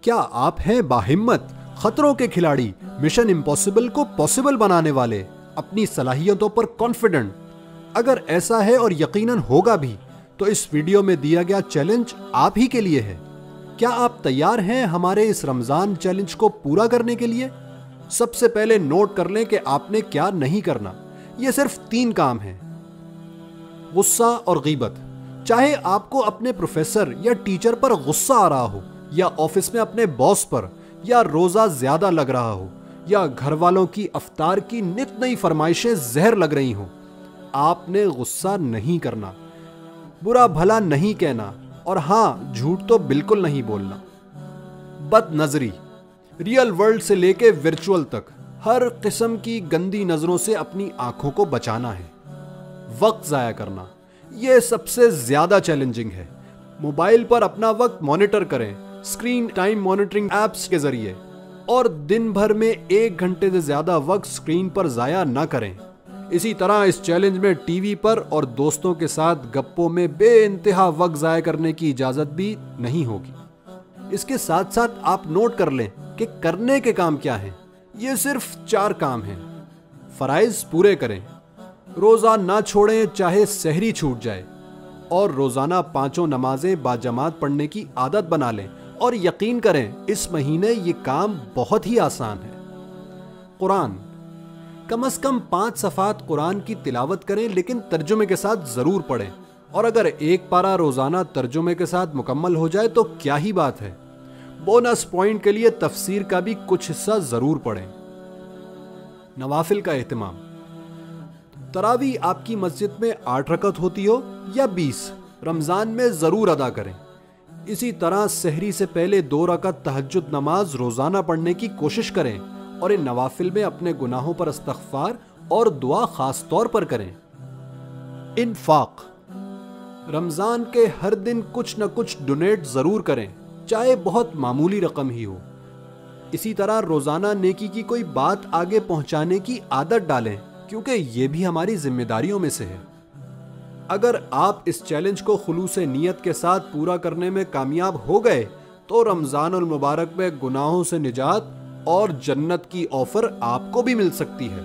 کیا آپ ہیں باہمت، خطروں کے کھلاڑی، مشن امپاسبل کو پاسبل بنانے والے، اپنی صلاحیتوں پر کانفیڈنٹ؟ اگر ایسا ہے اور یقیناً ہوگا بھی تو اس ویڈیو میں دیا گیا چیلنج آپ ہی کے لیے ہے۔ کیا آپ تیار ہیں ہمارے اس رمضان چیلنج کو پورا کرنے کے لیے؟ سب سے پہلے نوٹ کر لیں کہ آپ نے کیا نہیں کرنا۔ یہ صرف 3 کام ہیں: غصہ اور غیبت۔ چاہے آپ کو اپنے پروفیسر یا ٹیچر پر غصہ آ رہا ہو، یا آفس میں اپنے باس پر، یا روزہ زیادہ لگ رہا ہو، یا گھر والوں کی افطار کی نت نئی فرمائشیں زہر لگ رہی ہوں، آپ نے غصہ نہیں کرنا، برا بھلا نہیں کہنا، اور ہاں، جھوٹ تو بالکل نہیں بولنا۔ بد نظری، ریئل ورلڈ سے لے کے ورچوئل تک ہر قسم کی گندی نظروں سے اپنی آنکھوں کو بچانا ہے۔ وقت ضائع کرنا، یہ سب سے زیادہ چیلنجنگ ہے۔ موبائل پر اپنا وقت مانیٹر کریں اسکرین ٹائم مانیٹرنگ ایپس کے ذریعے، اور دن بھر میں 1 گھنٹے سے زیادہ وقت اسکرین پر ضائع نہ کریں۔ اسی طرح اس چیلنج میں ٹی وی پر اور دوستوں کے ساتھ گپوں میں بے انتہا وقت ضائع کرنے کی اجازت بھی نہیں ہوگی۔ اس کے ساتھ ساتھ آپ نوٹ کر لیں کہ کرنے کے کام کیا ہیں۔ یہ صرف 4 کام ہیں۔ فرائض پورے کریں، روزہ نہ چھوڑیں چاہے سحری چھوٹ جائے، اور روزانہ 5 نمازیں باجماعت پڑھنے کی عادت بنا لیں، اور یقین کریں اس مہینے یہ کام بہت ہی آسان ہے۔ قرآن، کم از کم 5 صفحات قرآن کی تلاوت کریں، لیکن ترجمے کے ساتھ ضرور پڑھیں، اور اگر 1 پارہ روزانہ ترجمے کے ساتھ مکمل ہو جائے تو کیا ہی بات ہے۔ بونس پوائنٹ کے لیے تفسیر کا بھی کچھ حصہ ضرور پڑھیں۔ نوافل کا اہتمام، تراویح آپ کی مسجد میں 8 رکعت ہوتی ہو یا 20، رمضان میں ضرور ادا کریں۔ اسی طرح سحری سے پہلے 2 رکعت تہجد نماز روزانہ پڑھنے کی کوشش کریں، اور ان نوافل میں اپنے گناہوں پر استغفار اور دعا خاص طور پر کریں۔ انفاق، رمضان کے ہر دن کچھ نہ کچھ ڈونیٹ ضرور کریں، چاہے بہت معمولی رقم ہی ہو۔ اسی طرح روزانہ نیکی کی کوئی بات آگے پہنچانے کی عادت ڈالیں، کیونکہ یہ بھی ہماری ذمہ داریوں میں سے ہے۔ اگر آپ اس چیلنج کو خلوص نیت کے ساتھ پورا کرنے میں کامیاب ہو گئے تو رمضان المبارک میں گناہوں سے نجات اور جنت کی آفر آپ کو بھی مل سکتی ہے۔